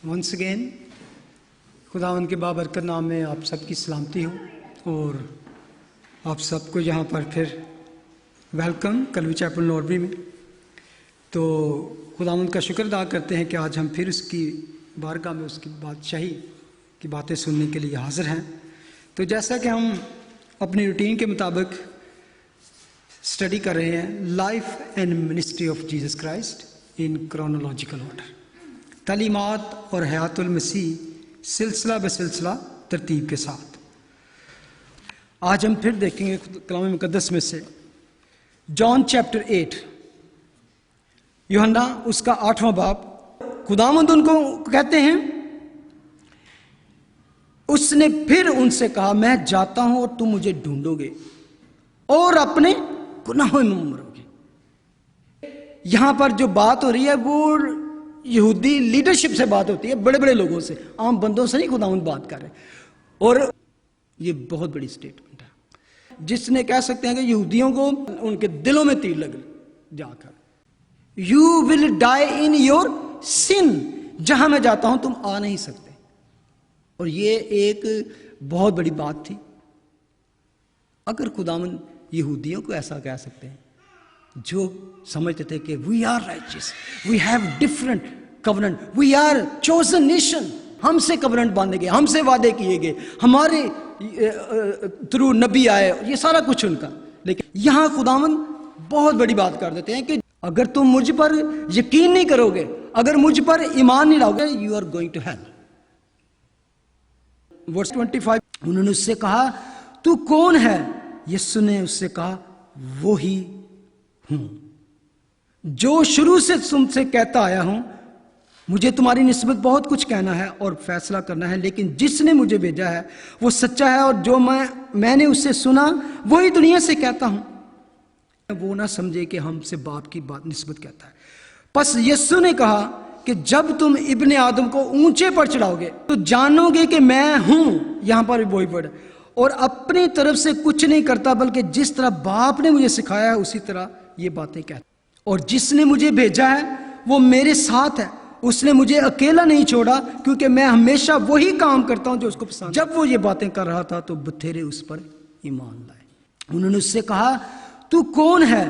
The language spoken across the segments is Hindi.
वंस अगेन खुदावंद के बाबरकत नाम में आप सबकी सलामती हो और आप सबको यहाँ पर फिर वेलकम कलवी चैपल नॉर्बी में। तो खुदावंद का शुक्र अदा करते हैं कि आज हम फिर उसकी बारगाह में उसकी बादशाही की बातें सुनने के लिए हाजिर हैं। तो जैसा कि हम अपनी रूटीन के मुताबिक स्टडी कर रहे हैं life and ministry of Jesus Christ in chronological order, तालीमात और हयातुल मसीह सिलसिला बसिलसिला तरतीब के साथ। आज हम फिर देखेंगे कलाम मुकद्दस में से जॉन चैप्टर 8, यूहन्ना उसका 8वां बाब। खुदावंद उनको कहते हैं, उसने फिर उनसे कहा, मैं जाता हूं और तुम मुझे ढूंढोगे और अपने गुनाहों में मरोगे। यहां पर जो बात हो रही है वो यहूदी लीडरशिप से बात होती है, बड़े बड़े लोगों से, आम बंदों से नहीं खुदावंद बात कर रहे। और ये बहुत बड़ी स्टेटमेंट है जिसने कह सकते हैं कि यहूदियों को उनके दिलों में तीर लग जाकर, you will die in your sin, जहां मैं जाता हूं तुम आ नहीं सकते। और ये एक बहुत बड़ी बात थी। अगर खुदावंद यहूदियों को ऐसा कह सकते हैं जो समझते थे कि we are righteous, we have different covenant, we are chosen nation, हमसे कवरेंट बांधे गए, हमसे वादे किए गए, हमारे थ्रू नबी आए, ये सारा कुछ उनका। लेकिन यहां खुदावंद बहुत बड़ी बात कर देते हैं कि अगर तुम मुझ पर यकीन नहीं करोगे, अगर मुझ पर ईमान नहीं लाओगे, you are going to hell. Verse 25, उन्होंने उससे कहा, तू कौन है? यीशु ने उससे कहा, वो ही हूं जो शुरू से तुमसे कहता आया हूं। मुझे तुम्हारी निस्बत बहुत कुछ कहना है और फैसला करना है, लेकिन जिसने मुझे भेजा है वो सच्चा है, और जो मैंने उससे सुना वही दुनिया से कहता हूं। वो ना समझे कि हमसे बाप की बात निस्बत कहता है। बस यीशु ने कहा कि जब तुम इब्ने आदम को ऊंचे पर चढ़ाओगे तो जानोगे कि मैं हूं, यहां पर वही वर्ड, और अपनी तरफ से कुछ नहीं करता, बल्कि जिस तरह बाप ने मुझे सिखाया है उसी तरह ये बातें कहता। और जिसने मुझे भेजा है वो मेरे साथ है, उसने मुझे अकेला नहीं छोड़ा, क्योंकि मैं हमेशा वही काम करता हूं जो उसको पसंद। जब वो ये बातें कर रहा था तो बथेरे उस पर ईमान लाए। उन्होंने उससे कहा, तू कौन है?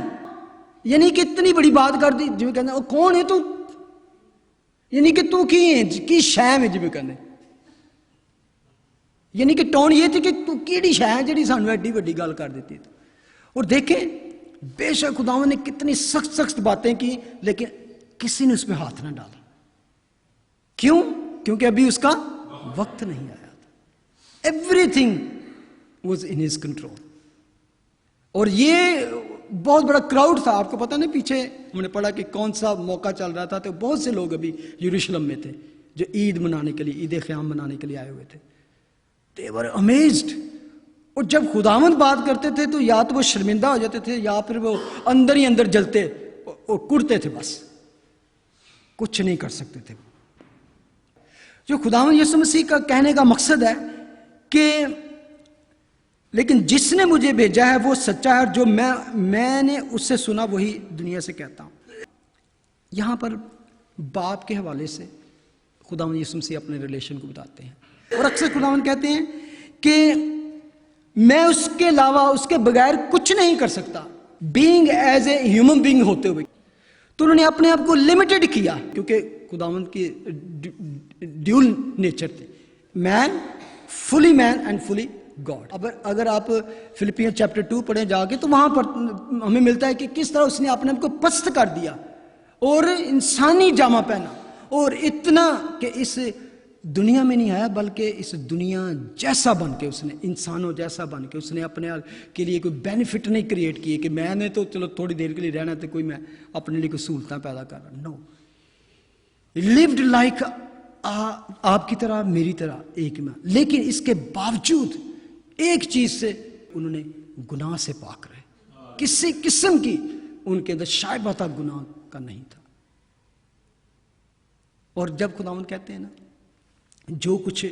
यानी कि इतनी बड़ी बात कर दी जिम्मे कहने, कौन है तू? यानी कि तू की शै में जिम्मे कहने, यानी कि टोन ये थी कि तू की शै है जी सानू एडी वड्डी गल कर देती। और देखें, बेशक खुदावंद ने कितनी सख्त सख्त बातें की, लेकिन किसी ने उस पर हाथ ना डाला। क्यों? क्योंकि अभी उसका वक्त नहीं आया था। Everything was in his control. और ये बहुत बड़ा क्राउड था। आपको पता नहीं, पीछे हमने पढ़ा कि कौन सा मौका चल रहा था, तो बहुत से लोग अभी यरूशलेम में थे जो ईद मनाने के लिए, ईद क़याम मनाने के लिए आए हुए थे। दे वर अमेज्ड। और जब खुदावंद बात करते थे तो या तो वो शर्मिंदा हो जाते थे, या फिर वो अंदर ही अंदर जलते और कुड़ते थे, बस कुछ नहीं कर सकते थे। जो खुदावंद यीशु मसीह का कहने का मकसद है कि लेकिन जिसने मुझे भेजा है वो सच्चा है, और जो मैंने उससे सुना वही दुनिया से कहता हूं। यहां पर बाप के हवाले से खुदावंद यीशु मसीह अपने रिलेशन को बताते हैं। और अक्सर खुदावंद कहते हैं कि मैं उसके अलावा, उसके बगैर कुछ नहीं कर सकता, being as a human being होते हुए। तो उन्होंने अपने आप को लिमिटेड किया, क्योंकि खुदावंद की ड्यूल नेचर थी, man, fully man and fully God. अगर आप फिलिपियंस चैप्टर 2 पढ़े जाके तो वहां पर हमें मिलता है कि किस तरह उसने अपने आप को पस्त कर दिया और इंसानी जामा पहना, और इतना कि इस दुनिया में नहीं आया बल्कि इस दुनिया जैसा बन के, उसने इंसानों जैसा बन के, उसने अपने के लिए कोई बेनिफिट नहीं क्रिएट किए कि मैंने तो चलो थोड़ी देर के लिए रहना, तो कोई मैं अपने लिए कोई सहूलतां पैदा कर रहा। नो, लिव्ड लाइक आपकी तरह, मेरी तरह, एक में। लेकिन इसके बावजूद एक चीज से उन्होंने गुनाह से पाक रहे, किसी किस्म की उनके अंदर शायबता गुनाह का नहीं था। और जब खुदावंद कहते हैं ना, जो कुछ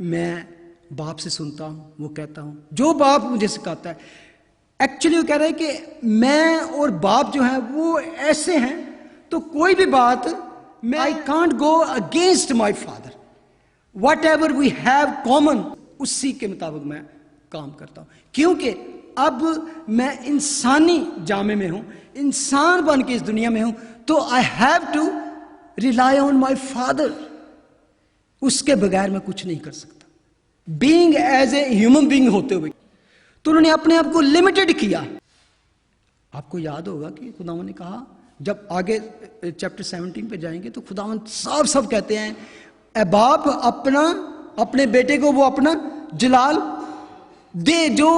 मैं बाप से सुनता हूं वो कहता हूं, जो बाप मुझे सिखाता है, एक्चुअली वो कह रहे हैं कि मैं और बाप जो है वो ऐसे हैं, तो कोई भी बात I can't go against my father, whatever we have common, उसी के मुताबिक मैं काम करता हूं, क्योंकि अब मैं इंसानी जामे में हूं, इंसान बन के इस दुनिया में हूं, तो I have to rely on my father. उसके बगैर मैं कुछ नहीं कर सकता, being as a human being होते हुए। तो उन्होंने अपने आप को लिमिटेड किया। आपको याद होगा कि खुदावंद ने कहा, जब आगे चैप्टर 17 पे जाएंगे तो खुदावंद साफ साफ कहते हैं, ए बाप अपने बेटे को वो अपना जलाल दे जो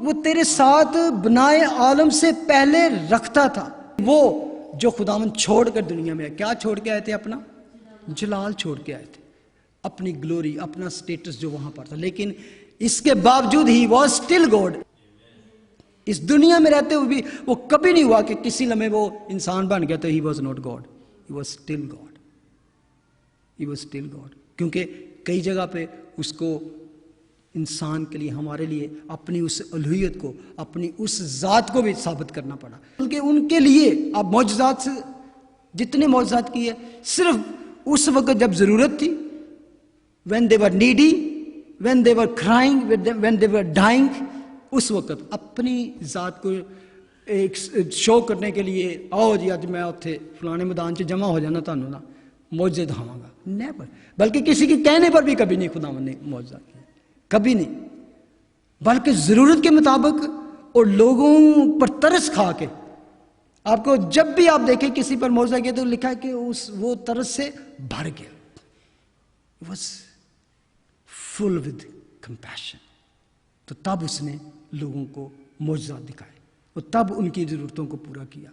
वो तेरे साथ बनाए आलम से पहले रखता था। वो जो खुदावंद छोड़कर दुनिया में, क्या छोड़ के आए थे? अपना जलाल छोड़ के आए थे, अपनी ग्लोरी, अपना स्टेटस जो वहां पर था। लेकिन इसके बावजूद ही वॉज स्टिल गॉड। इस दुनिया में रहते हुए भी वो कभी नहीं हुआ कि किसी लम्हे वो इंसान बन गया तो he was not God, he was still God, he was still God. क्योंकि कई जगह पे उसको इंसान के लिए, हमारे लिए अपनी उस अलूहियत को, अपनी उस जात को भी साबित करना पड़ा। बल्कि उनके लिए अब मौजज़ात से जितने मौजज़ात किए, सिर्फ उस वक्त जब ज़रूरत थी, when they were needy, when they were crying, when they were dying, उस वक्त अपनी ज़ात को एक शो करने के लिए, आओ जी अज मैं उत्थे फलाने मैदान च जमा हो जाना, तुहानू ना मौजे दिखावांगा, नेवर। बल्कि किसी के कहने पर भी कभी नहीं खुदावंद ने मौजज़ा किया, कभी नहीं, बल्कि ज़रूरत के मुताबिक और लोगों पर तरस खा के। आपको जब भी आप देखें किसी पर मौजज़ा किया तो लिखा है कि वो तरस से भर गया, It was full with compassion। तो तब उसने लोगों को मौजज़ात दिखाए और तब उनकी ज़रूरतों को पूरा किया।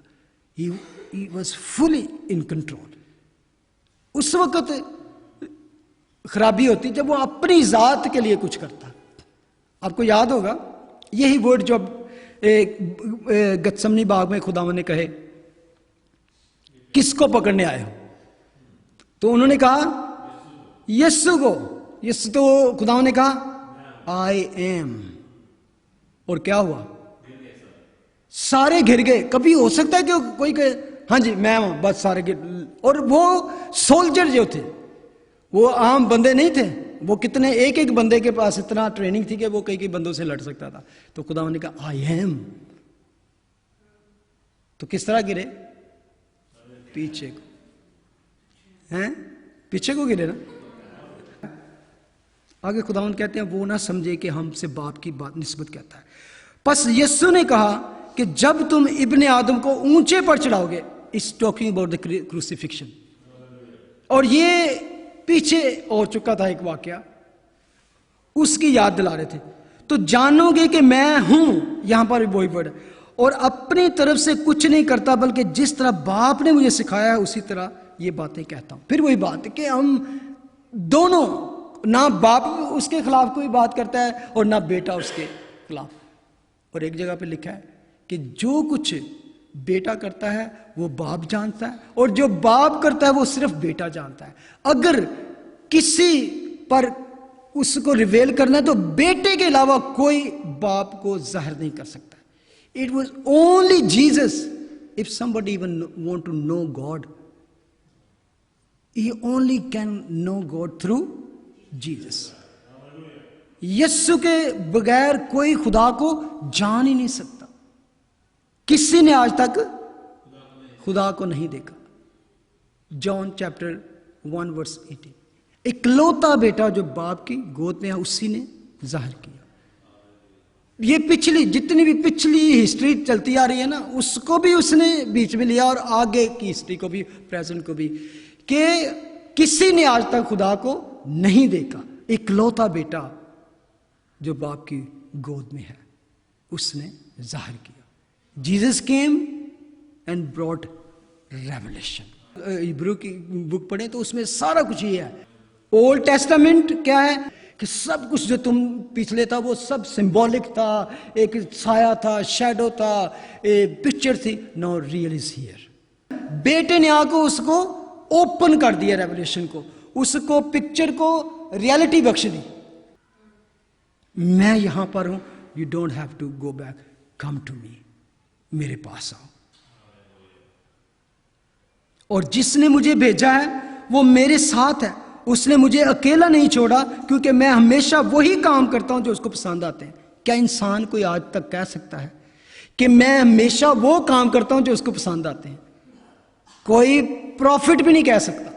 He was fully in control। उस वक्त खराबी होती जब वो अपनी ज़ात के लिए कुछ करता। आपको याद होगा यही वर्ड जब गत्समनी बाग में खुदावंद ने कहे, किसको पकड़ने आए हो? तो उन्होंने कहा यीशु को। यीशु तो खुदावंद ने कहा आई एम, और क्या हुआ? सारे घिर गए। कभी हो सकता है कि कोई कहे हाँ जी मैं हूं, बस सारे घिर। और वो सोल्जर जो थे वो आम बंदे नहीं थे, वो कितने एक एक बंदे के पास इतना ट्रेनिंग थी कि वो कई कई बंदों से लड़ सकता था। तो खुदावंद ने कहा आई एम। तो किस तरह गिरे? पीछे को, हैं पीछे को गिरे ना। आगे खुदावंद कहते हैं वो ना समझे कि हमसे बाप की बात निस्बत कहता है। बस यीशु ने कहा कि जब तुम इब्ने आदम को ऊंचे पर चढ़ाओगे, इस टॉकिंग अबाउट द क्रूसिफिक्शन। और ये पीछे हो चुका था एक वाकया, उसकी याद दिला रहे थे। तो जानोगे कि मैं हूं, यहां पर भी वही वर्ड, और अपनी तरफ से कुछ नहीं करता बल्कि जिस तरह बाप ने मुझे सिखाया है उसी तरह ये बातें कहता हूं। फिर वही बात है कि हम दोनों, ना बाप उसके खिलाफ कोई बात करता है और ना बेटा उसके खिलाफ। और एक जगह पे लिखा है कि जो कुछ बेटा करता है वो बाप जानता है, और जो बाप करता है वो सिर्फ बेटा जानता है। अगर किसी पर उसको रिवेल करना है तो बेटे के अलावा कोई बाप को जाहिर नहीं कर सकता। It was only Jesus. If somebody even want to know God, he only can know God through Jesus. Yeshu के बगैर कोई खुदा को जान ही नहीं सकता। किसी ने आज तक खुदा को नहीं देखा। John chapter 1 verse 18। इकलौता बेटा जो बाप की गोद में है उसी ने जाहिर किया। ये पिछली जितनी भी पिछली हिस्ट्री चलती आ रही है ना, उसको भी उसने बीच में लिया और आगे की हिस्ट्री को भी, प्रेजेंट को भी, कि किसी ने आज तक खुदा को नहीं देखा। इकलौता बेटा जो बाप की गोद में है उसने जाहिर किया। Jesus came and brought revelation. Hebrew की बुक पढ़े तो उसमें सारा कुछ ये है। ओल्ड टेस्टामेंट क्या है कि सब कुछ जो तुम पिछले था वो सब सिंबॉलिक था, एक साया था, शैडो था, पिक्चर थी। No real is here. बेटे ने आकर उसको ओपन कर दिया, रेवलेशन को, उसको पिक्चर को रियलिटी बख्श दी। मैं यहां पर हूं, you don't have to go back, come to me, मेरे पास आओ। और जिसने मुझे भेजा है वो मेरे साथ है, उसने मुझे अकेला नहीं छोड़ा, क्योंकि मैं हमेशा वही काम करता हूं जो उसको पसंद आते हैं। क्या इंसान कोई आज तक कह सकता है कि मैं हमेशा वो काम करता हूं जो उसको पसंद आते हैं? कोई प्रॉफिट भी नहीं कह सकता,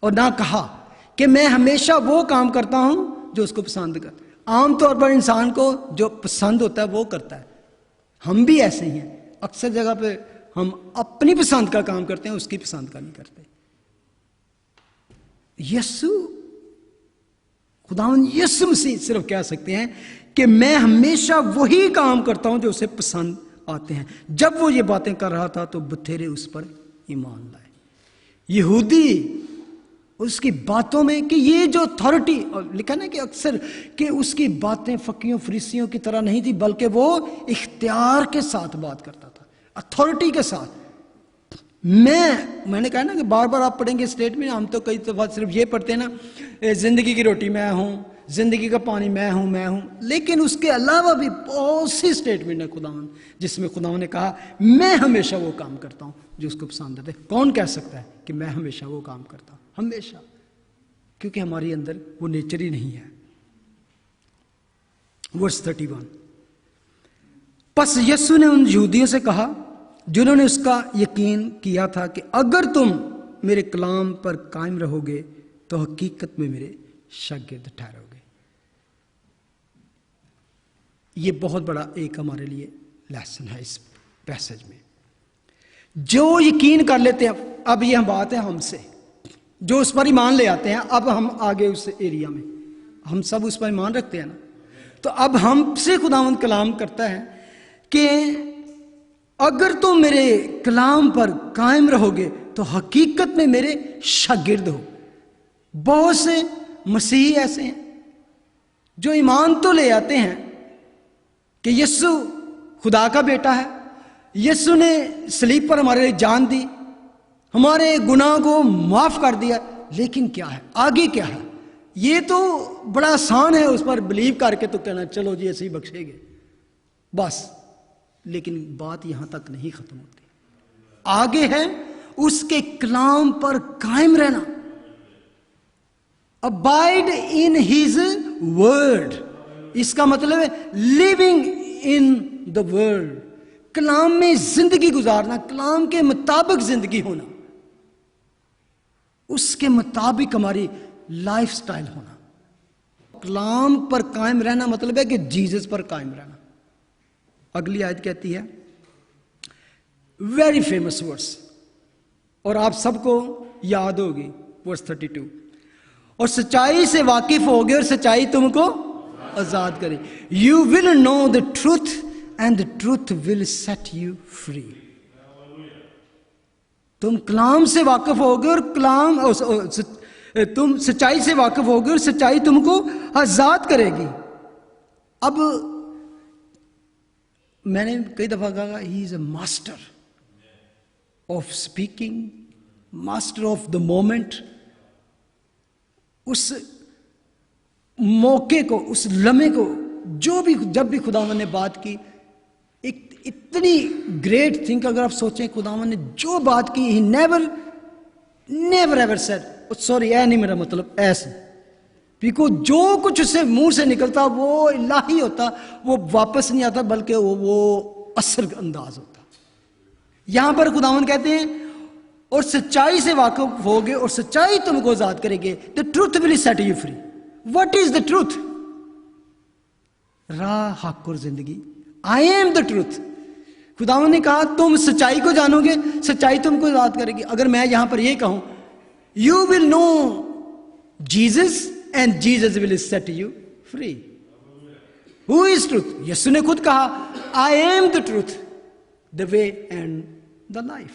और ना कहा कि मैं हमेशा वो काम करता हूं जो उसको पसंद करता है। आमतौर पर इंसान को जो पसंद होता है वो करता है। हम भी ऐसे ही हैं, अक्सर जगह पे हम अपनी पसंद का काम करते हैं, उसकी पसंद का नहीं करते। यीशु, खुदावंद यीशु मसीह सिर्फ कह सकते हैं कि मैं हमेशा वही काम करता हूं जो उसे पसंद आते हैं। जब वो ये बातें कर रहा था तो बथेरे उस पर ईमान लाए। यहूदी उसकी बातों में कि ये जो अथॉरिटी, और लिखा ना कि अक्सर कि उसकी बातें फकीयों फरीसियों की तरह नहीं थी, बल्कि वो इख्तियार के साथ बात करता था, अथॉरिटी के साथ। मैंने कहा ना कि बार बार आप पढ़ेंगे स्टेटमेंट, हम तो कई दफा सिर्फ ये पढ़ते हैं ना, जिंदगी की रोटी मैं हूं, जिंदगी का पानी मैं हूं, लेकिन उसके अलावा भी बहुत सी स्टेटमेंट है खुदावन जिसमें खुदावन ने कहा मैं हमेशा वो काम करता हूं जो उसको पसंद आते। कौन कह सकता है कि मैं हमेशा वो काम करता हूं? हमेशा, क्योंकि हमारे अंदर वो नेचर ही नहीं है। वर्स 31, बस यीशु ने उन यहूदियों से कहा जिन्होंने उसका यकीन किया था कि अगर तुम मेरे कलाम पर कायम रहोगे तो हकीकत में मेरे शागिर्द ठहरोगे। ये बहुत बड़ा एक हमारे लिए लेसन है इस पैसेज में। जो यकीन कर लेते हैं, अब यह बात है हमसे, जो उस पर ईमान ले आते हैं। अब हम आगे उस एरिया में, हम सब उस पर ईमान रखते हैं ना, तो अब हमसे खुदावंद कलाम करता है कि अगर तुम मेरे कलाम पर कायम रहोगे तो हकीकत में मेरे शागिर्द हो। बहुत से मसीही ऐसे हैं जो ईमान तो ले आते हैं कि यीशु खुदा का बेटा है, यीशु ने सलीब पर हमारे लिए जान दी, हमारे गुनाह को माफ कर दिया, लेकिन क्या है आगे, क्या है? ये तो बड़ा आसान है उस पर बिलीव करके तो कहना चलो जी ऐसे ही बख्शेंगे बस, लेकिन बात यहां तक नहीं खत्म होती। आगे है उसके कलाम पर कायम रहना, अबाइड इन हिज वर्ड। इसका मतलब है लिविंग इन द वर्ड, कलाम में जिंदगी गुजारना, कलाम के मुताबिक जिंदगी होना, उसके मुताबिक हमारी लाइफस्टाइल होना। कलाम पर कायम रहना मतलब है कि जीसस पर कायम रहना। अगली आयत कहती है, वेरी फेमस वर्स, और आप सबको याद होगी, वर्स 32, और सच्चाई से वाकिफ होगे और सच्चाई तुमको आजाद करे। You will know the truth and the truth will set you free. तुम कलाम से वाकिफ होगे और तुम सच्चाई से वाकिफ होगे और सच्चाई तुमको आजाद करेगी। अब मैंने कई दफा कहा, he is a master of speaking, master of the moment. उस मौके को, उस लम्हे को, जो भी जब भी खुदावन ने बात की, एक इतनी ग्रेट थिंग, अगर आप सोचें खुदावन ने जो बात की, he never ever said, sorry ऐ नहीं मेरा मतलब, ऐसे बिकॉज जो कुछ उससे मुंह से निकलता वो इलाही होता, वो वापस नहीं आता, बल्कि वो असर अंदाज होता। यहां पर खुदावन कहते हैं और सच्चाई से वाकिफ होगे और सच्चाई तुमको आजाद करेगी। The truth will set you free. What is the truth? राह, हक और जिंदगी। आई एम द ट्रूथ। खुदावन ने कहा तुम सच्चाई को जानोगे, सच्चाई तुमको आजाद करेगी। अगर मैं यहां पर यह कहूं, you will know Jesus and Jesus will set you free. Who is truth? यीशु ने खुद कहा, I am the truth, the way and the life.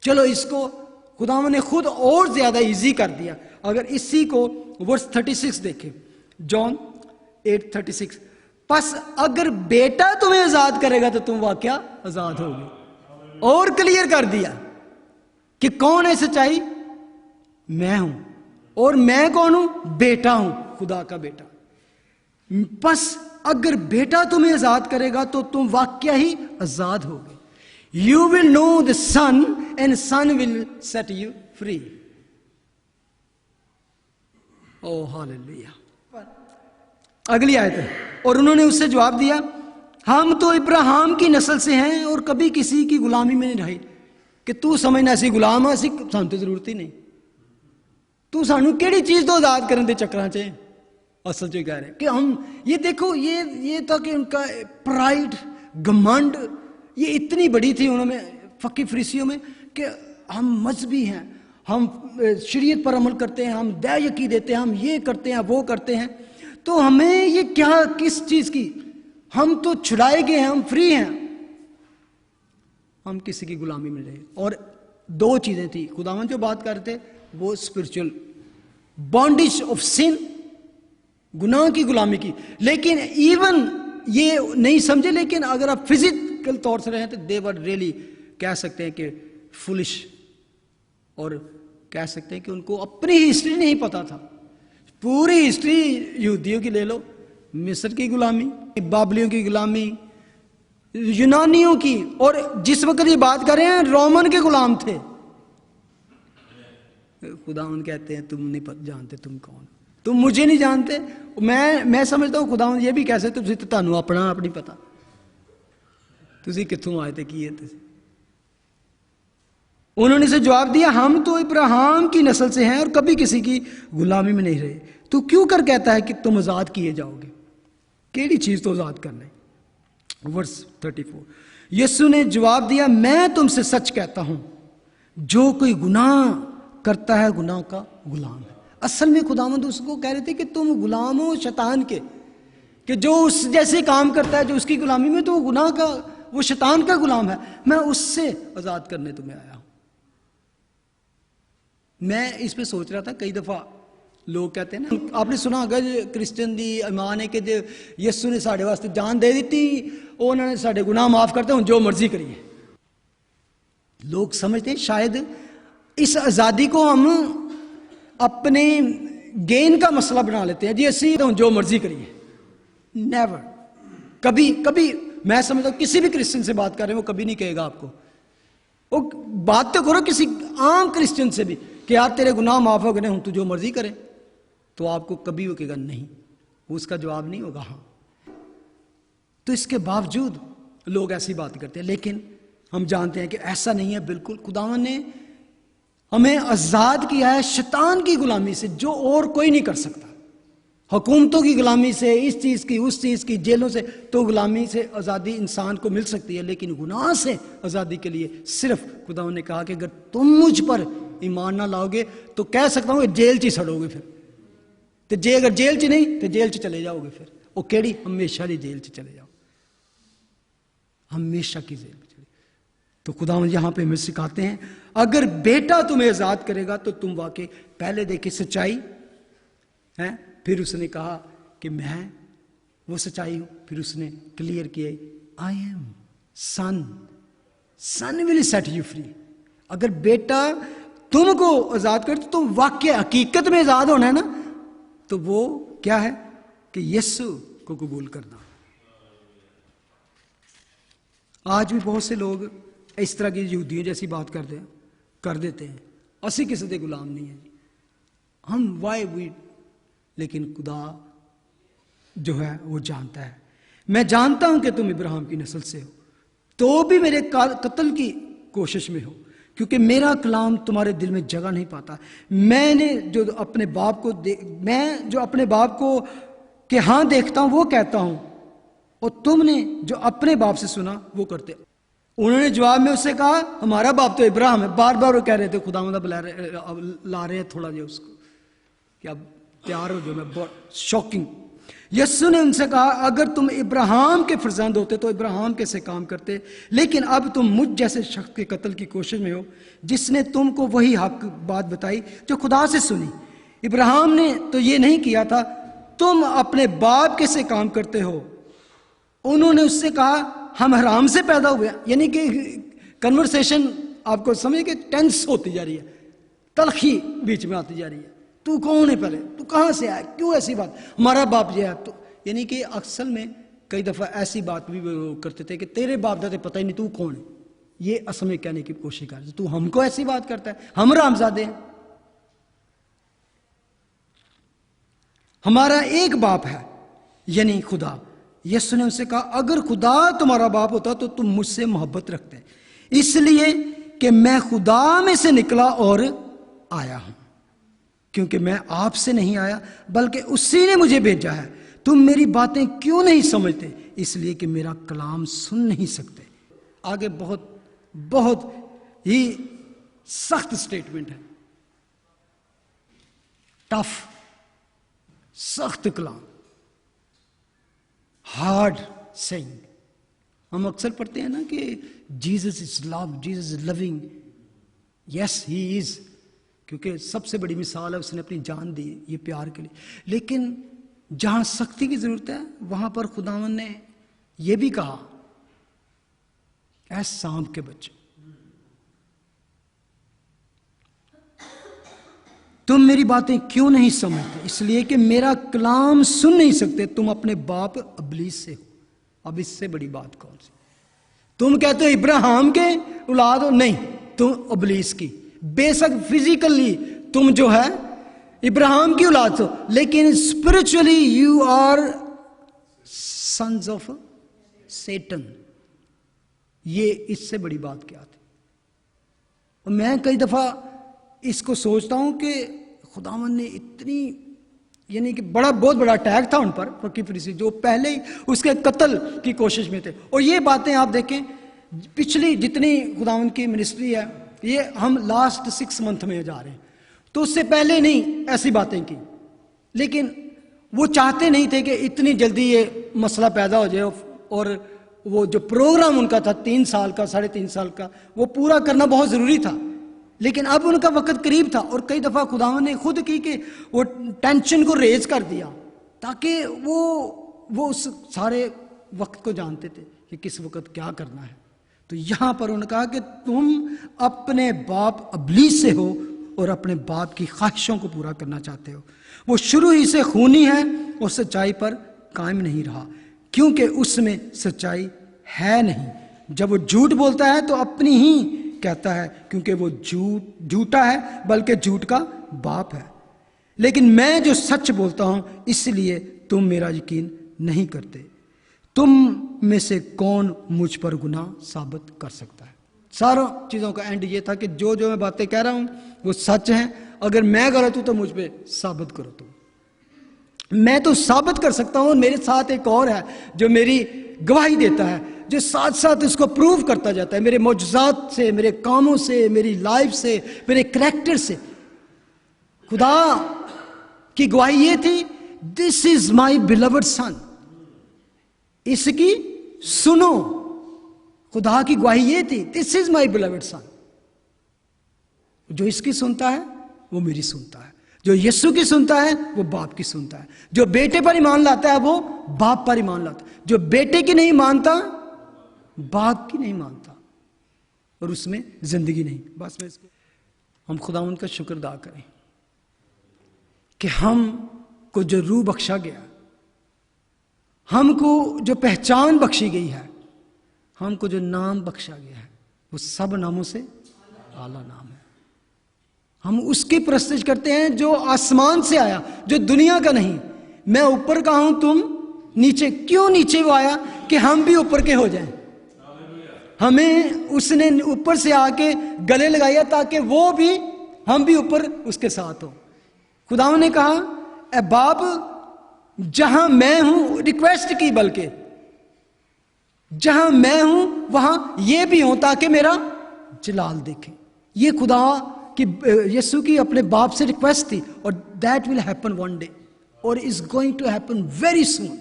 चलो इसको खुदावन ने खुद और ज्यादा इजी कर दिया। अगर इसी को वर्स 36 देखें, जॉन 8:36, बस अगर बेटा तुम्हें आजाद करेगा तो तुम वाकया आजाद होगे। और क्लियर कर दिया कि कौन है सच्चाई? मैं हूं, और मैं कौन हूं? बेटा हूं, खुदा का बेटा। बस अगर बेटा तुम्हें आजाद करेगा तो तुम वाकया ही आजाद होगे। You will know the Son, and Son will set you free. Oh, hallelujah. अगली आयत है, और उन्होंने उससे जवाब दिया, हम तो इब्राहिम की नस्ल से हैं और कभी किसी की गुलामी में नहीं रहे। कि तू समझना असी गुलाम हाँ, असी सानू तो जरूरत ही नहीं, तू सानू केड़ी चीज तो आजाद करने के चक्कर च। असल च कह रहे कि हम ये देखो, ये था कि उनका प्राइड, घमंड, ये इतनी बड़ी थी उन्होंने फकी फरीसियों में कि हम मजहबी हैं, हम शरीयत पर अमल करते हैं, हम दया यकी देते हैं, हम ये करते हैं वो करते हैं, तो हमें ये क्या, किस चीज की, हम तो छुड़ाए गए हैं, हम फ्री हैं, हम किसी की गुलामी में रहे। और दो चीजें थी खुदावंद जो बात कर रहे थे, वो स्पिरिचुअल बॉन्डेज ऑफ सिन, गुनाह की गुलामी की। लेकिन इवन ये नहीं समझे, लेकिन अगर आप फिजिकल तौर से रहे तो दे वर रियली, कह सकते हैं कि फुलिश, और कह सकते हैं कि उनको अपनी हिस्ट्री नहीं पता था। पूरी हिस्ट्री यहूदियों की ले लो, मिस्र की गुलामी, बाबलियों की गुलामी, यूनानियों की, और जिस वक्त ये बात कर रहे हैं रोमन के गुलाम थे। खुदावंद कहते हैं तुम नहीं जानते तुम कौन, तुम मुझे नहीं जानते। मैं समझता हूँ खुदावंद ये भी कह सकते तुम ਤੁਹਾਨੂੰ अपना आप नहीं पता, तुसी कित्थों आए थे की है तुसी। उन्होंने से जवाब दिया, हम तो इब्राहिम की नस्ल से हैं और कभी किसी की गुलामी में नहीं रहे। तू क्यों कर कहता है कि तुम आजाद किए जाओगे, केड़ी चीज तो आजाद करना है। वर्स 34, यीशु ने जवाब दिया, मैं तुमसे सच कहता हूं, जो कोई गुनाह करता है गुनाह का गुलाम है। असल में खुदावंद उसको कह रहे थे कि तुम गुलाम हो शैतान के, कि जो उस जैसे काम करता है, जो उसकी गुलामी में, तो वो गुनाह का, वो शैतान का गुलाम है। मैं उससे आजाद करने तुम्हें आया हूं। मैं इस पे सोच रहा था, कई दफा लोग कहते हैं ना, आपने सुना होगा क्रिश्चियन दी ईमान है कि जो यीशु ने साढ़े वास्ते जान दे दी, उन्होंने साढ़े गुनाह माफ करते हैं, जो मर्जी करिए। लोग समझते हैं शायद इस आज़ादी को हम अपने गेन का मसला बना लेते हैं, जी असी तो जो मर्जी करिए। नेवर, कभी कभी मैं समझता हूँ किसी भी क्रिश्चियन से बात कर रहे हैं, वो कभी नहीं कहेगा आपको, वो बात तो करो किसी आम क्रिश्चियन से भी कि यार तेरे गुनाह माफ हो गए, हूं तू जो मर्जी करे, तो आपको कभी वो कहेगा नहीं, उसका जवाब नहीं होगा हाँ। तो इसके बावजूद लोग ऐसी बात करते हैं, लेकिन हम जानते हैं कि ऐसा नहीं है बिल्कुल। खुदावन ने हमें आजाद किया है शैतान की गुलामी से, जो और कोई नहीं कर सकता। हुकूमतों की गुलामी से, इस चीज की उस चीज की, जेलों से, तो गुलामी से आज़ादी इंसान को मिल सकती है, लेकिन गुनाह से आज़ादी के लिए सिर्फ खुदावन ने कहा कि अगर तुम मुझ पर ईमान ना लाओगे तो कह सकता हूं जेल च ही सड़ोगे। फिर तो अगर जेल च नहीं तो जेल च चले जाओगे। फिर वो केड़ी, हमेशा की जेल च चले जाओ, हमेशा की जेल में चले। तो खुदावंद यहां पे हमें सिखाते हैं, अगर बेटा तुम्हें आजाद करेगा तो तुम वाकई, पहले देखिए सच्चाई है, फिर उसने कहा कि मैं वो सच्चाई हूं, फिर उसने क्लियर किया, I am son, son will set you free. अगर बेटा तुमको आजाद कर तो तुम वाकई हकीकत में आजाद होना है ना, तो वो क्या है कि यीशु को कबूल करना। आज भी बहुत से लोग इस तरह की यहूदियों जैसी बात कर देते हैं, असी किसी के गुलाम नहीं है, हम वाई वी, लेकिन खुदा जो है वो जानता है। मैं जानता हूं कि तुम इब्राहिम की नस्ल से हो, तो भी मेरे कत्ल की कोशिश में हो, क्योंकि मेरा कलाम तुम्हारे दिल में जगह नहीं पाता। मैंने जो अपने बाप को मैं जो अपने बाप को कि हाँ देखता हूं वो कहता हूं, और तुमने जो अपने बाप से सुना वो करते। उन्होंने जवाब में उससे कहा, हमारा बाप तो इब्राहिम है। बार बार वो कह रहे थे, खुदावंद ला रहे हैं थोड़ा जो उसको, कि अब तैयार हो जो, मैं बहुत शॉकिंग। यीशु ने उनसे कहा, अगर तुम इब्राहिम के फर्जंद होते तो इब्राहिम के से काम करते, लेकिन अब तुम मुझ जैसे शख्स के कत्ल की कोशिश में हो, जिसने तुमको वही हक बात बताई जो खुदा से सुनी। इब्राहिम ने तो ये नहीं किया था, तुम अपने बाप के से काम करते हो। उन्होंने उससे कहा, हम हराम से पैदा हुए। यानी कि कन्वर्सेशन आपको समझ के टेंस होती जा रही है, तलखी बीच में आती जा रही है। तू कौन है, पहले तू कहां से आया, क्यों ऐसी बात, हमारा बाप ये है। तो यानी कि अक्सर में कई दफा ऐसी बात भी करते थे कि तेरे बाप दादे पता ही नहीं तू कौन है, ये असल में कहने की कोशिश कर, तू हमको ऐसी बात करता है, हम रामजादे हैं, हमारा एक बाप है यानी खुदा। यीशु ने उनसे कहा अगर खुदा तुम्हारा बाप होता तो तुम मुझसे मोहब्बत रखते, इसलिए कि मैं खुदा में से निकला और आया हूं, क्योंकि मैं आपसे नहीं आया बल्कि उसी ने मुझे भेजा है। तुम मेरी बातें क्यों नहीं समझते, इसलिए कि मेरा कलाम सुन नहीं सकते। आगे बहुत बहुत ही सख्त स्टेटमेंट है, टफ, सख्त कलाम, हार्ड सेइंग। हम अक्सर पढ़ते हैं ना कि Jesus is love, Jesus is loving. Yes he is, क्योंकि सबसे बड़ी मिसाल है, उसने अपनी जान दी ये प्यार के लिए। लेकिन जहां सख्ती की जरूरत है वहां पर खुदावन ने यह भी कहा ऐ सांप के बच्चे, तुम मेरी बातें क्यों नहीं समझते, इसलिए कि मेरा कलाम सुन नहीं सकते। तुम अपने बाप इब्लीस से हो। अब इससे बड़ी बात कौन सी? तुम कहते हो इब्राहिम के औलाद हो, नहीं, तुम इब्लीस की। बेशक फिजिकली तुम जो है इब्राहिम की औलाद हो, लेकिन spiritually you are sons of Satan. ये इससे बड़ी बात क्या थी? और मैं कई दफा इसको सोचता हूं कि खुदावन ने इतनी, यानी कि बहुत बड़ा अटैक था उन पर, फकीर फरीसी जो पहले ही उसके कत्ल की कोशिश में थे। और ये बातें आप देखें, पिछली जितनी खुदावन की मिनिस्ट्री है, ये हम लास्ट 6 मंथ में जा रहे हैं, तो उससे पहले नहीं ऐसी बातें की। लेकिन वो चाहते नहीं थे कि इतनी जल्दी ये मसला पैदा हो जाए, और वो जो प्रोग्राम उनका था 3 साल का, 3.5 साल का, वो पूरा करना बहुत ज़रूरी था। लेकिन अब उनका वक्त करीब था, और कई दफ़ा खुदावन ने खुद की कि वो टेंशन को रेज कर दिया, ताकि वो उस सारे वक्त को जानते थे कि किस वक्त क्या करना है। तो यहाँ पर उन्होंने कहा कि तुम अपने बाप इब्लीस से हो और अपने बाप की ख्वाहिशों को पूरा करना चाहते हो। वो शुरू ही से खूनी है और सच्चाई पर कायम नहीं रहा, क्योंकि उसमें सच्चाई है नहीं। जब वो झूठ बोलता है तो अपनी ही कहता है, क्योंकि वो झूठा है, बल्कि झूठ का बाप है। लेकिन मैं जो सच बोलता हूं, इसलिए तुम मेरा यकीन नहीं करते। तुम में से कौन मुझ पर गुनाह साबित कर सकता है? सारों चीज़ों का एंड ये था कि जो मैं बातें कह रहा हूं वो सच हैं। अगर मैं गलत हूं तो मुझ पे साबित करो। तुम, मैं तो साबित कर सकता हूं, मेरे साथ एक और है जो मेरी गवाही देता है, जो साथ साथ इसको प्रूव करता जाता है, मेरे मौजज़ात से, मेरे कामों से, मेरी लाइफ से, मेरे करैक्टर से। खुदा की गवाही ये थी, दिस इज माई बिलवड सन, इसकी सुनो। खुदा की गवाही ये थी, दिस इज माई बिलवड सन। जो इसकी सुनता है वो मेरी सुनता है, जो यीशु की सुनता है वो बाप की सुनता है, जो बेटे पर ईमान लाता है वो बाप पर ईमान लाता है, जो बेटे की नहीं मानता बाप की नहीं मानता, और उसमें जिंदगी नहीं। बस मैं इसको, हम खुदा उनका शुक्र अदा करें कि हमको जो रूह बख्शा गया, हमको जो पहचान बख्शी गई है, हमको जो नाम बख्शा गया है, वो सब नामों से आला नाम है। हम उसकी प्रस्तुति करते हैं जो आसमान से आया, जो दुनिया का नहीं। मैं ऊपर का हूं, तुम नीचे। क्यों नीचे वो आया? कि हम भी ऊपर के हो जाएं। हमें उसने ऊपर से आके गले लगाया ताकि वो भी, हम भी ऊपर उसके साथ हो। खुदा ने कहा, ए बाप, जहां मैं हूं, रिक्वेस्ट की, बल्कि जहां मैं हूं वहां ये भी हो, ताकि मेरा जलाल देखें। ये खुदा कि यीशु की अपने बाप से रिक्वेस्ट थी, और that will happen one day, और is going to happen very soon.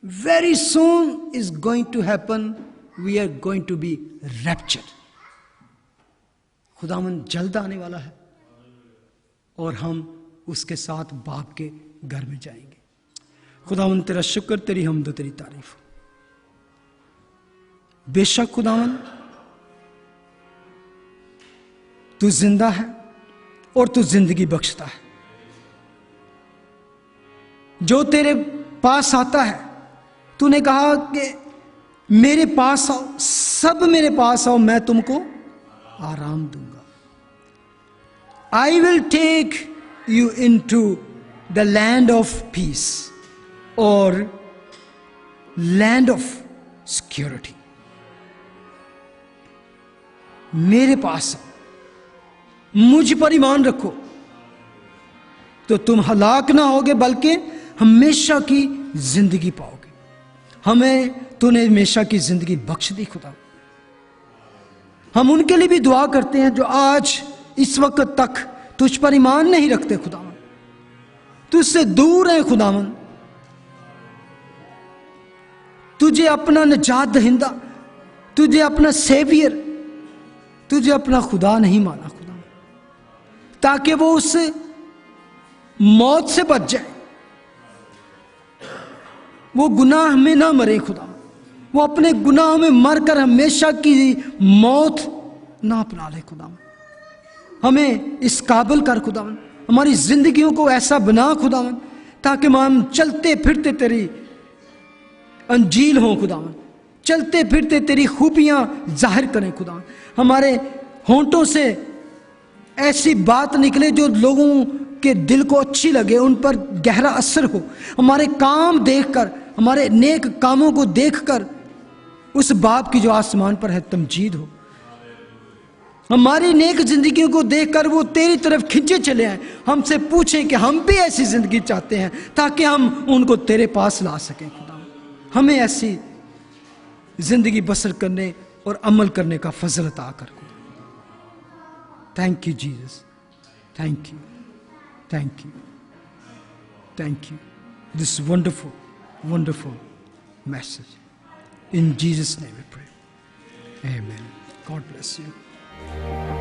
Very soon is going to happen. We are going to be raptured. खुदावन जल्द आने वाला है, और हम उसके साथ बाप के घर में जाएंगे। खुदावन तेरा शुक्र, तेरी हमद, तेरी तारीफ। बेशक खुदावन तू जिंदा है और तू जिंदगी बख्शता है। जो तेरे पास आता है, तूने कहा कि मेरे पास आओ, सब मेरे पास आओ, मैं तुमको आराम दूंगा। I will take you in to the land of peace और लैंड ऑफ सिक्योरिटी। मेरे पास आओ, मुझ पर ईमान रखो, तो तुम हलाक ना होगे बल्कि हमेशा की जिंदगी पाओगे। हमें तूने हमेशा की जिंदगी बख्श दी खुदा। हम उनके लिए भी दुआ करते हैं जो आज इस वक्त तक तुझ पर ईमान नहीं रखते खुदावन, तुझसे दूर है खुदावन, तुझे अपना निजात दहिंदा, तुझे अपना सेवियर, तुझे अपना खुदा नहीं माना खुदा, ताकि वो उस मौत से बच जाए, वो गुनाह में ना मरे खुदा, वो अपने गुनाह में मरकर हमेशा की मौत ना अपना ले खुदा। हमें इस काबिल कर खुदावन, हमारी जिंदगियों को ऐसा बना खुदावन ताकि हम चलते फिरते तेरी अंजील हों खुदावन, चलते फिरते तेरी खूबियां जाहिर करें खुदावन। हमारे होंठों से ऐसी बात निकले जो लोगों के दिल को अच्छी लगे, उन पर गहरा असर हो। हमारे काम देखकर, हमारे नेक कामों को देखकर उस बाप की जो आसमान पर है तमजीद हो। हमारी नेक जिंदगियों को देखकर वो तेरी तरफ खींचे चले आए, हमसे पूछें कि हम भी ऐसी जिंदगी चाहते हैं ताकि हम उनको तेरे पास ला सकें खुदा। हमें ऐसी जिंदगी बसर करने और अमल करने का फजल अता कर खुदा। Thank you Jesus, thank you, thank you, thank you this wonderful wonderful message. In Jesus' name we pray. Amen. God bless you.